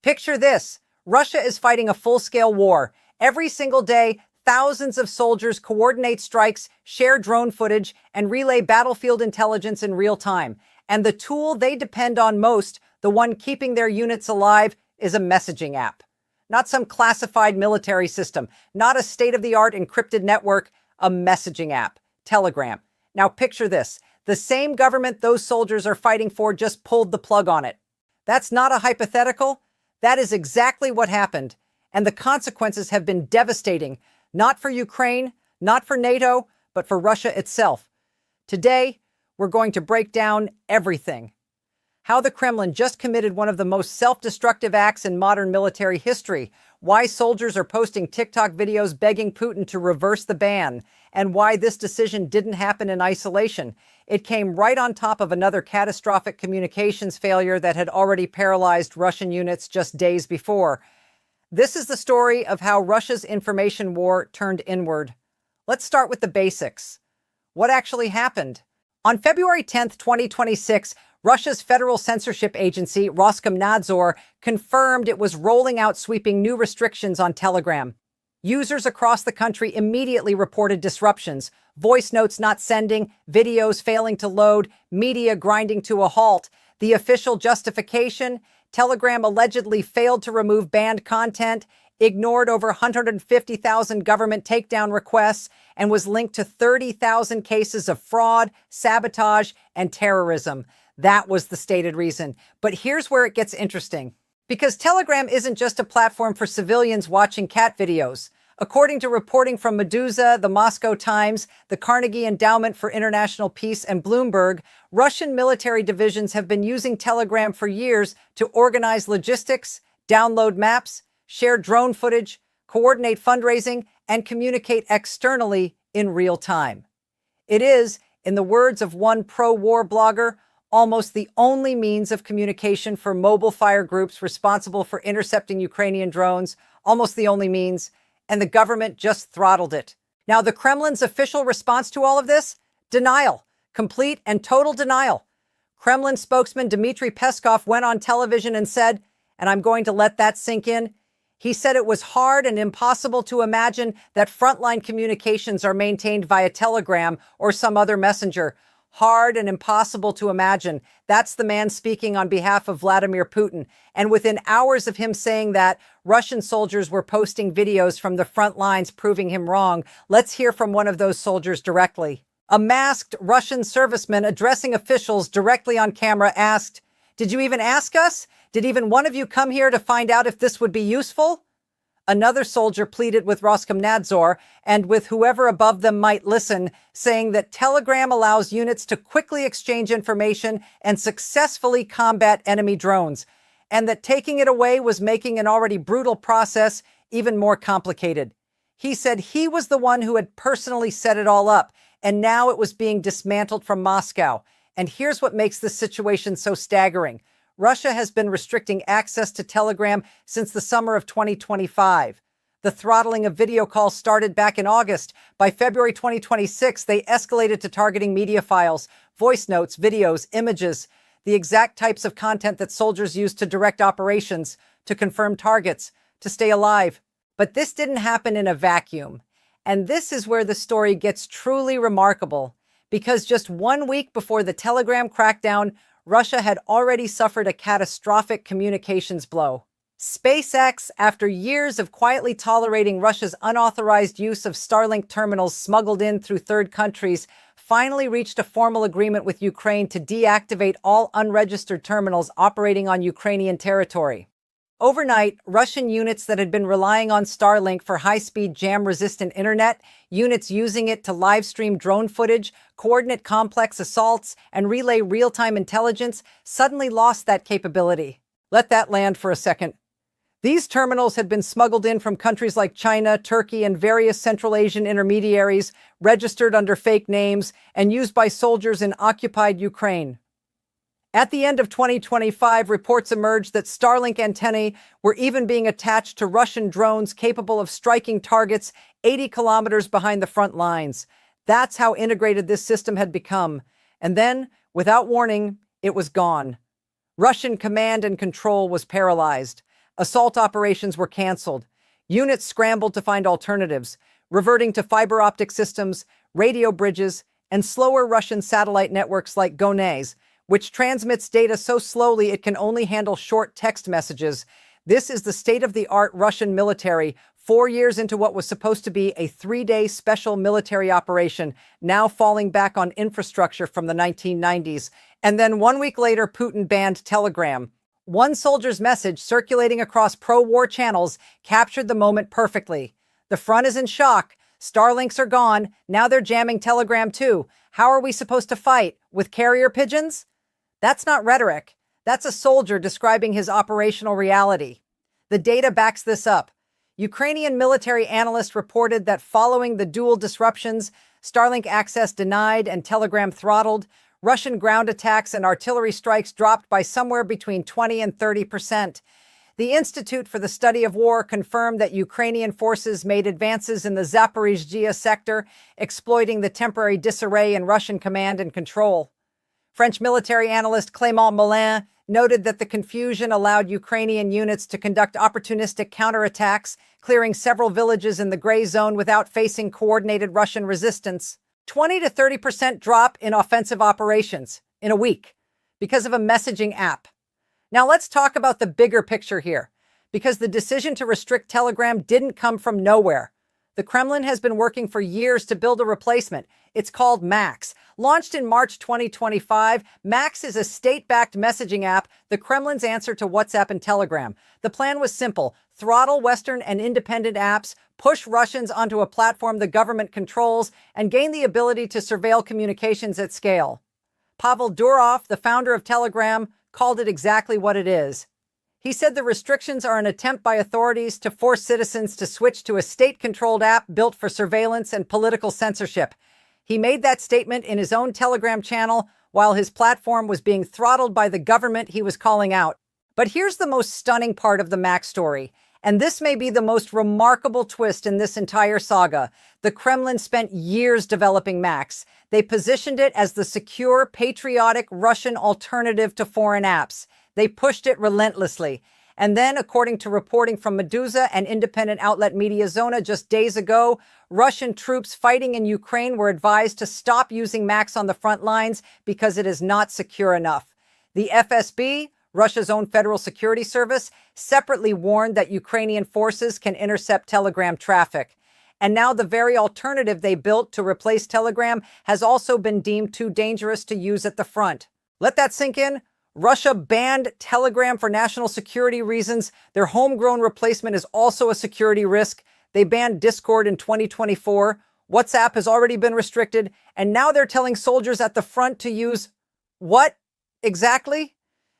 Picture this. Russia is fighting a full-scale war. Every single day, thousands of soldiers coordinate strikes, share drone footage, and relay battlefield intelligence in real time. And the tool they depend on most, the one keeping their units alive, is a messaging app. Not some classified military system, not a state-of-the-art encrypted network, a messaging app, Telegram. Now picture this. The same government those soldiers are fighting for just pulled the plug on it. That's not a hypothetical. That is exactly what happened. And the consequences have been devastating, not for Ukraine, not for NATO, but for Russia itself. Today, we're going to break down everything. How the Kremlin just committed one of the most self-destructive acts in modern military history, why soldiers are posting TikTok videos begging Putin to reverse the ban, and why this decision didn't happen in isolation. It came right on top of another catastrophic communications failure that had already paralyzed Russian units just days before. This is the story of how Russia's information war turned inward. Let's start with the basics. What actually happened? On February 10th, 2026, Russia's federal censorship agency, Roskomnadzor, confirmed it was rolling out sweeping new restrictions on Telegram. Users across the country immediately reported disruptions, voice notes not sending, videos failing to load, media grinding to a halt. The official justification? Telegram allegedly failed to remove banned content, ignored over 150,000 government takedown requests, and was linked to 30,000 cases of fraud, sabotage, and terrorism. That was the stated reason. But here's where it gets interesting. Because Telegram isn't just a platform for civilians watching cat videos. According to reporting from Medusa, the Moscow Times, the Carnegie Endowment for International Peace, and Bloomberg, Russian military divisions have been using Telegram for years to organize logistics, download maps, share drone footage, coordinate fundraising, and communicate externally in real time. It is, in the words of one pro-war blogger, almost the only means of communication for mobile fire groups responsible for intercepting Ukrainian drones, almost the only means, and the government just throttled it. Now, the Kremlin's official response to all of this? Denial. Complete and total denial. Kremlin spokesman Dmitry Peskov went on television and said, and I'm going to let that sink in, he said it was hard and impossible to imagine that frontline communications are maintained via Telegram or some other messenger. Hard and impossible to imagine. That's the man speaking on behalf of Vladimir Putin. And within hours of him saying that, Russian soldiers were posting videos from the front lines proving him wrong. Let's hear from one of those soldiers directly. A masked Russian serviceman addressing officials directly on camera asked, "Did you even ask us? Did even one of you come here to find out if this would be useful?" Another soldier pleaded with Roskomnadzor and with whoever above them might listen, saying that Telegram allows units to quickly exchange information and successfully combat enemy drones, and that taking it away was making an already brutal process even more complicated. He said he was the one who had personally set it all up, and now it was being dismantled from Moscow. And here's what makes this situation so staggering. Russia has been restricting access to Telegram since the summer of 2025. The throttling of video calls started back in August. By February 2026, they escalated to targeting media files, voice notes, videos, images, the exact types of content that soldiers use to direct operations, to confirm targets, to stay alive. But this didn't happen in a vacuum. And this is where the story gets truly remarkable, because just 1 week before the Telegram crackdown, Russia had already suffered a catastrophic communications blow. SpaceX, after years of quietly tolerating Russia's unauthorized use of Starlink terminals smuggled in through third countries, finally reached a formal agreement with Ukraine to deactivate all unregistered terminals operating on Ukrainian territory. Overnight, Russian units that had been relying on Starlink for high-speed jam-resistant internet, units using it to live-stream drone footage, coordinate complex assaults, and relay real-time intelligence, suddenly lost that capability. Let that land for a second. These terminals had been smuggled in from countries like China, Turkey, and various Central Asian intermediaries, registered under fake names, and used by soldiers in occupied Ukraine. At the end of 2025, reports emerged that Starlink antennae were even being attached to Russian drones capable of striking targets 80 kilometers behind the front lines. That's how integrated this system had become. And then, without warning, it was gone. Russian command and control was paralyzed. Assault operations were canceled. Units scrambled to find alternatives, reverting to fiber optic systems, radio bridges, and slower Russian satellite networks like GONASS, which transmits data so slowly it can only handle short text messages. This is the state-of-the-art Russian military, 4 years into what was supposed to be a 3-day special military operation, now falling back on infrastructure from the 1990s. And then 1 week later, Putin banned Telegram. One soldier's message circulating across pro-war channels captured the moment perfectly. The front is in shock. Starlinks are gone. Now they're jamming Telegram too. How are we supposed to fight? With carrier pigeons? That's not rhetoric. That's a soldier describing his operational reality. The data backs this up. Ukrainian military analysts reported that following the dual disruptions, Starlink access denied and Telegram throttled, Russian ground attacks and artillery strikes dropped by somewhere between 20 and 30%. The Institute for the Study of War confirmed that Ukrainian forces made advances in the Zaporizhzhia sector, exploiting the temporary disarray in Russian command and control. French military analyst Clément Moulin noted that the confusion allowed Ukrainian units to conduct opportunistic counterattacks, clearing several villages in the gray zone without facing coordinated Russian resistance. 20 to 30% drop in offensive operations in a week because of a messaging app. Now let's talk about the bigger picture here, because the decision to restrict Telegram didn't come from nowhere. The Kremlin has been working for years to build a replacement. It's called Max. Launched in March 2025, Max is a state-backed messaging app, the Kremlin's answer to WhatsApp and Telegram. The plan was simple: throttle Western and independent apps, push Russians onto a platform the government controls, and gain the ability to surveil communications at scale. Pavel Durov, the founder of Telegram, called it exactly what it is. He said the restrictions are an attempt by authorities to force citizens to switch to a state-controlled app built for surveillance and political censorship. He made that statement in his own Telegram channel while his platform was being throttled by the government he was calling out. But here's the most stunning part of the Max story, and this may be the most remarkable twist in this entire saga. The Kremlin spent years developing Max. They positioned it as the secure, patriotic Russian alternative to foreign apps. They pushed it relentlessly. And then, according to reporting from Meduza and independent outlet Mediazona just days ago, Russian troops fighting in Ukraine were advised to stop using Max on the front lines because it is not secure enough. The FSB, Russia's own federal security service, separately warned that Ukrainian forces can intercept Telegram traffic. And now the very alternative they built to replace Telegram has also been deemed too dangerous to use at the front. Let that sink in. Russia banned Telegram for national security reasons. Their homegrown replacement is also a security risk. They banned Discord in 2024. WhatsApp has already been restricted. And now they're telling soldiers at the front to use what exactly?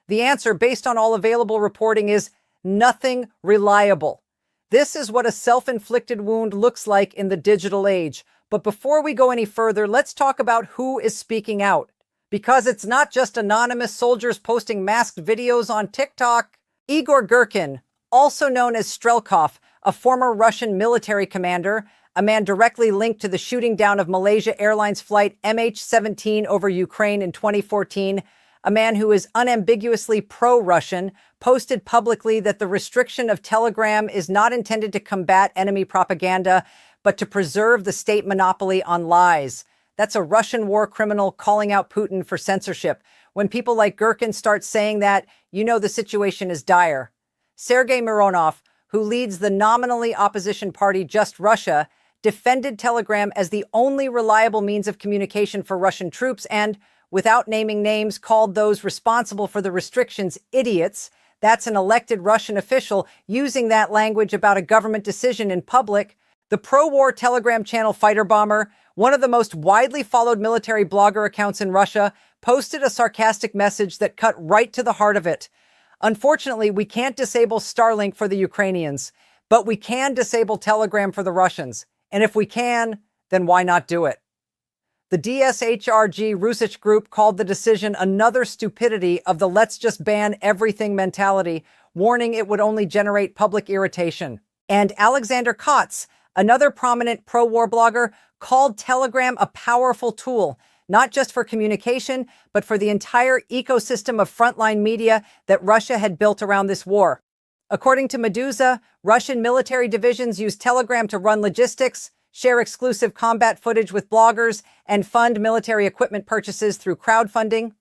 The answer, based on all available reporting, is nothing reliable. This is what a self-inflicted wound looks like in the digital age. But before we go any further, let's talk about who is speaking out. Because it's not just anonymous soldiers posting masked videos on TikTok. Igor Girkin, also known as Strelkov, a former Russian military commander, a man directly linked to the shooting down of Malaysia Airlines flight MH17 over Ukraine in 2014, a man who is unambiguously pro-Russian, posted publicly that the restriction of Telegram is not intended to combat enemy propaganda, but to preserve the state monopoly on lies. That's a Russian war criminal calling out Putin for censorship. When people like Girkin start saying that, you know the situation is dire. Sergei Mironov, who leads the nominally opposition party Just Russia, defended Telegram as the only reliable means of communication for Russian troops and, without naming names, called those responsible for the restrictions idiots. That's an elected Russian official using that language about a government decision in public. The pro-war Telegram channel Fighter Bomber, one of the most widely followed military blogger accounts in Russia, posted a sarcastic message that cut right to the heart of it. Unfortunately, we can't disable Starlink for the Ukrainians, but we can disable Telegram for the Russians. And if we can, then why not do it? The DSHRG Rusich group called the decision another stupidity of the let's just ban everything mentality, warning it would only generate public irritation. And Alexander Kotz, another prominent pro-war blogger, called Telegram a powerful tool, not just for communication, but for the entire ecosystem of frontline media that Russia had built around this war. According to Medusa, Russian military divisions use Telegram to run logistics, share exclusive combat footage with bloggers, and fund military equipment purchases through crowdfunding.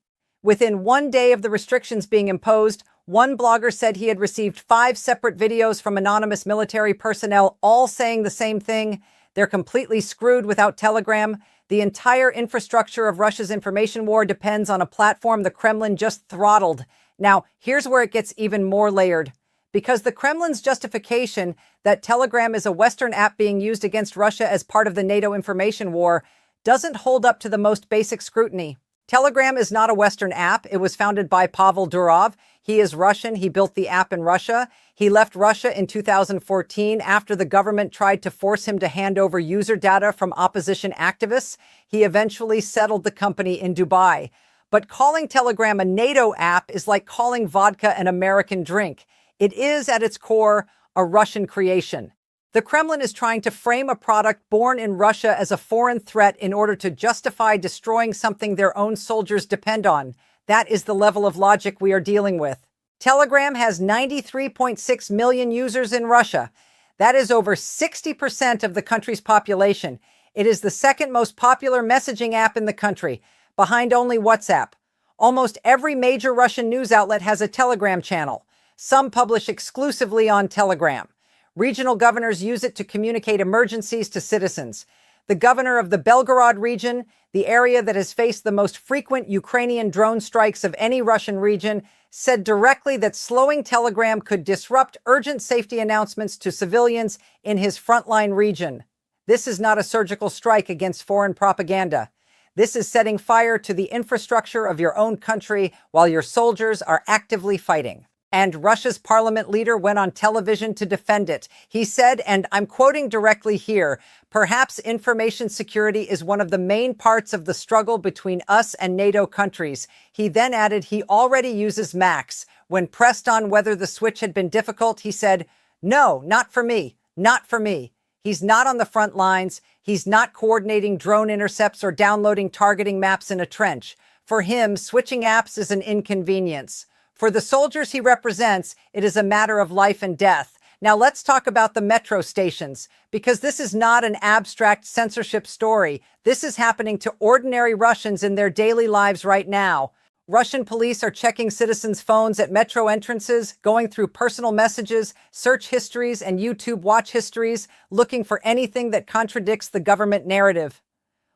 Within 1 day of the restrictions being imposed, one blogger said he had received 5 separate videos from anonymous military personnel, all saying the same thing. They're completely screwed without Telegram. The entire infrastructure of Russia's information war depends on a platform the Kremlin just throttled. Now, here's where it gets even more layered. Because the Kremlin's justification that Telegram is a Western app being used against Russia as part of the NATO information war doesn't hold up to the most basic scrutiny. Telegram is not a Western app. It was founded by Pavel Durov. He is Russian. He built the app in Russia. He left Russia in 2014 after the government tried to force him to hand over user data from opposition activists. He eventually settled the company in Dubai. But calling Telegram a NATO app is like calling vodka an American drink. It is, at its core, a Russian creation. The Kremlin is trying to frame a product born in Russia as a foreign threat in order to justify destroying something their own soldiers depend on. That is the level of logic we are dealing with. Telegram has 93.6 million users in Russia. That is over 60% of the country's population. It is the second most popular messaging app in the country, behind only WhatsApp. Almost every major Russian news outlet has a Telegram channel. Some publish exclusively on Telegram. Regional governors use it to communicate emergencies to citizens. The governor of the Belgorod region, the area that has faced the most frequent Ukrainian drone strikes of any Russian region, said directly that slowing Telegram could disrupt urgent safety announcements to civilians in his frontline region. This is not a surgical strike against foreign propaganda. This is setting fire to the infrastructure of your own country while your soldiers are actively fighting. And Russia's parliament leader went on television to defend it. He said, and I'm quoting directly here, "Perhaps information security is one of the main parts of the struggle between us and NATO countries." He then added he already uses Max. When pressed on whether the switch had been difficult, he said, "No, not for me, not for me." He's not on the front lines. He's not coordinating drone intercepts or downloading targeting maps in a trench. For him, switching apps is an inconvenience. For the soldiers he represents, it is a matter of life and death. Now let's talk about the metro stations, because this is not an abstract censorship story. This is happening to ordinary Russians in their daily lives right now. Russian police are checking citizens' phones at metro entrances, going through personal messages, search histories, and YouTube watch histories, looking for anything that contradicts the government narrative.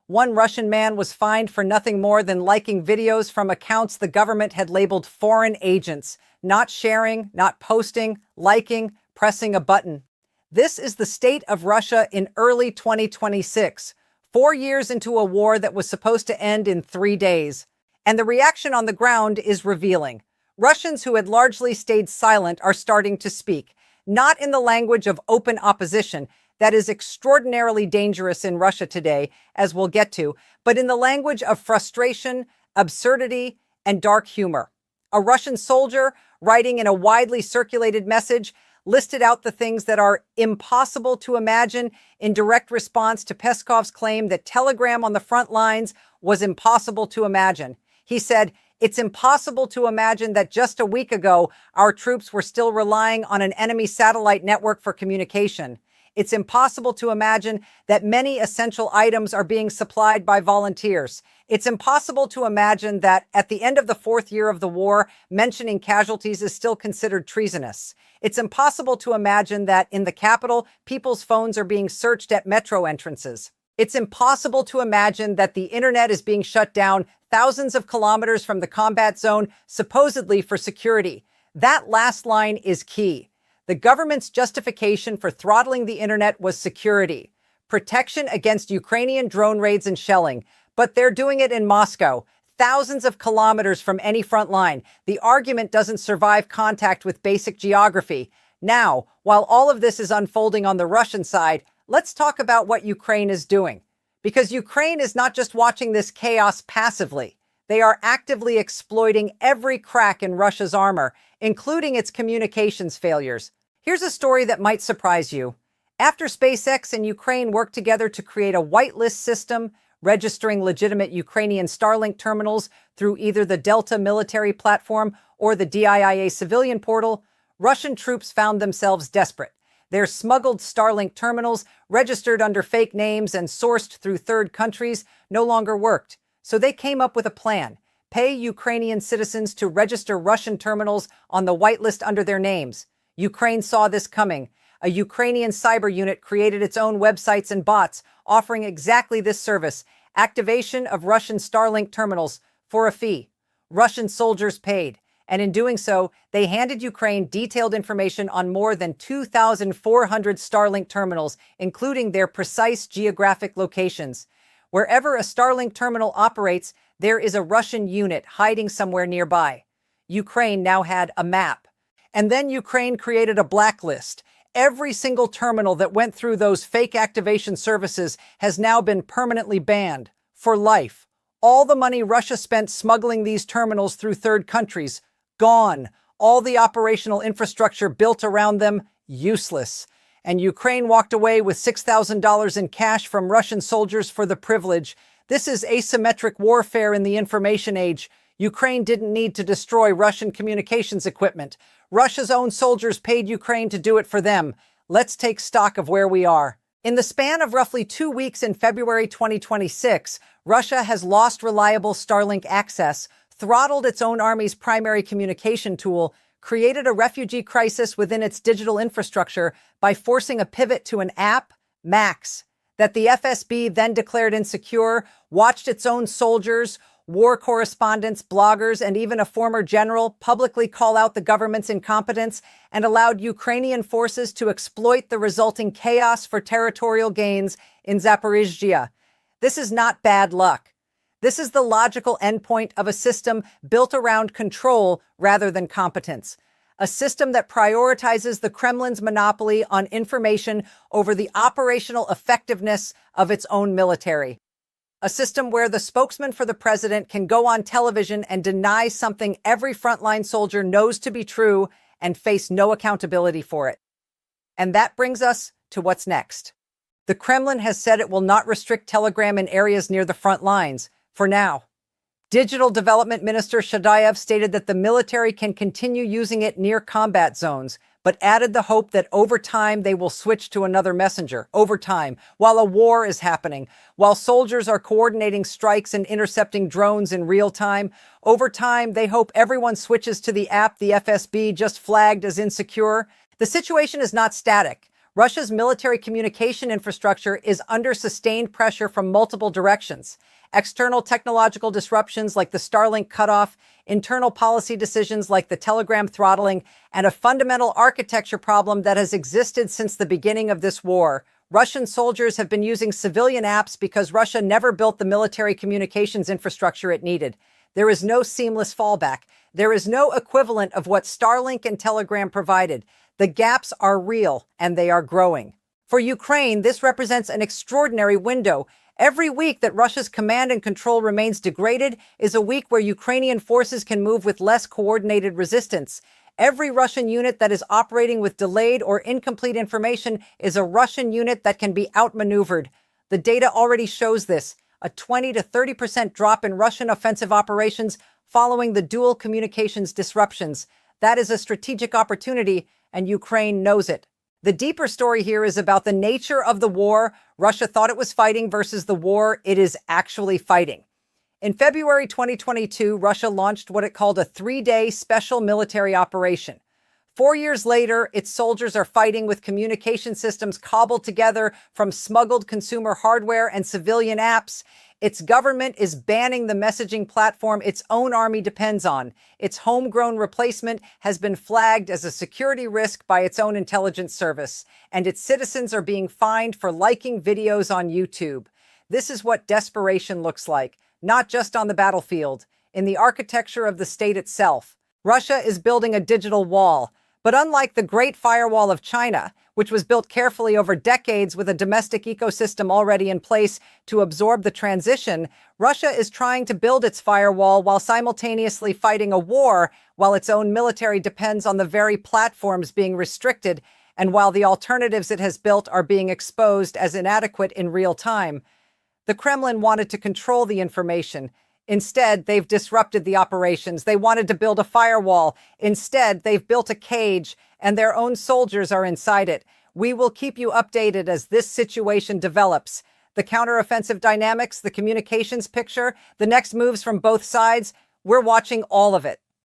One Russian man was fined for nothing more than liking videos from accounts the government had labeled foreign agents, not sharing, not posting, liking, pressing a button. This is the state of Russia in early 2026, 4 years into a war that was supposed to end in 3 days. And the reaction on the ground is revealing. Russians who had largely stayed silent are starting to speak, not in the language of open opposition, that is extraordinarily dangerous in Russia today, as we'll get to, but in the language of frustration, absurdity, and dark humor. A Russian soldier, writing in a widely circulated message, listed out the things that are impossible to imagine in direct response to Peskov's claim that Telegram on the front lines was impossible to imagine. He said, "It's impossible to imagine that just a week ago, our troops were still relying on an enemy satellite network for communication. It's impossible to imagine that many essential items are being supplied by volunteers. It's impossible to imagine that at the end of the 4th year of the war, mentioning casualties is still considered treasonous. It's impossible to imagine that in the capital, people's phones are being searched at metro entrances. It's impossible to imagine that the internet is being shut down thousands of kilometers from the combat zone, supposedly for security." That last line is key. The government's justification for throttling the internet was security, protection against Ukrainian drone raids and shelling, but they're doing it in Moscow, thousands of kilometers from any front line. The argument doesn't survive contact with basic geography. Now, while all of this is unfolding on the Russian side, let's talk about what Ukraine is doing. Because Ukraine is not just watching this chaos passively. They are actively exploiting every crack in Russia's armor, including its communications failures. Here's a story that might surprise you. After SpaceX and Ukraine worked together to create a whitelist system, registering legitimate Ukrainian Starlink terminals through either the Delta military platform or the DIA civilian portal, Russian troops found themselves desperate. Their smuggled Starlink terminals, registered under fake names and sourced through third countries, no longer worked. So they came up with a plan. Pay Ukrainian citizens to register Russian terminals on the whitelist under their names. Ukraine saw this coming. A Ukrainian cyber unit created its own websites and bots offering exactly this service: activation of Russian Starlink terminals for a fee. Russian soldiers paid. And in doing so, they handed Ukraine detailed information on more than 2,400 Starlink terminals, including their precise geographic locations. Wherever a Starlink terminal operates, there is a Russian unit hiding somewhere nearby. Ukraine now had a map. And then Ukraine created a blacklist. Every single terminal that went through those fake activation services has now been permanently banned for life. All the money Russia spent smuggling these terminals through third countries, gone. All the operational infrastructure built around them, useless. And Ukraine walked away with $6,000 in cash from Russian soldiers for the privilege. This is asymmetric warfare in the information age. Ukraine didn't need to destroy Russian communications equipment. Russia's own soldiers paid Ukraine to do it for them. Let's take stock of where we are. In the span of roughly 2 weeks in February 2026, Russia has lost reliable Starlink access, throttled its own army's primary communication tool, created a refugee crisis within its digital infrastructure by forcing a pivot to an app, Max, that the FSB then declared insecure, watched its own soldiers, war correspondents, bloggers, and even a former general publicly call out the government's incompetence, and allowed Ukrainian forces to exploit the resulting chaos for territorial gains in Zaporizhzhia. This is not bad luck. This is the logical endpoint of a system built around control rather than competence. A system that prioritizes the Kremlin's monopoly on information over the operational effectiveness of its own military. A system where the spokesman for the president can go on television and deny something every frontline soldier knows to be true and face no accountability for it. And that brings us to what's next. The Kremlin has said it will not restrict Telegram in areas near the front lines. For now, Digital Development Minister Shadayev stated that the military can continue using it near combat zones, but added the hope that over time they will switch to another messenger. Over time, while a war is happening, while soldiers are coordinating strikes and intercepting drones in real time, over time they hope everyone switches to the app the FSB just flagged as insecure. The situation is not static. Russia's military communication infrastructure is under sustained pressure from multiple directions. External technological disruptions like the Starlink cutoff, internal policy decisions like the Telegram throttling, and a fundamental architecture problem that has existed since the beginning of this war. Russian soldiers have been using civilian apps because Russia never built the military communications infrastructure it needed. There is no seamless fallback. There is no equivalent of what Starlink and Telegram provided. The gaps are real, and they are growing. For Ukraine, this represents an extraordinary window. Every week that Russia's command and control remains degraded is a week where Ukrainian forces can move with less coordinated resistance. Every Russian unit that is operating with delayed or incomplete information is a Russian unit that can be outmaneuvered. The data already shows this, a 20 to 30% drop in Russian offensive operations following the dual communications disruptions. That is a strategic opportunity, and Ukraine knows it. The deeper story here is about the nature of the war Russia thought it was fighting versus the war it is actually fighting. In February 2022, Russia launched what it called a 3-day special military operation. 4 years later, its soldiers are fighting with communication systems cobbled together from smuggled consumer hardware and civilian apps. Its government is banning the messaging platform its own army depends on. Its homegrown replacement has been flagged as a security risk by its own intelligence service, and its citizens are being fined for liking videos on YouTube. This is what desperation looks like, not just on the battlefield, in the architecture of the state itself. Russia is building a digital wall, but unlike the Great Firewall of China, which was built carefully over decades with a domestic ecosystem already in place to absorb the transition, Russia is trying to build its firewall while simultaneously fighting a war while its own military depends on the very platforms being restricted and while the alternatives it has built are being exposed as inadequate in real time. The Kremlin wanted to control the information. Instead, they've disrupted the operations. They wanted to build a firewall. Instead, they've built a cage, and their own soldiers are inside it. We will keep you updated as this situation develops. The counteroffensive dynamics, the communications picture, the next moves from both sides, we're watching all of it.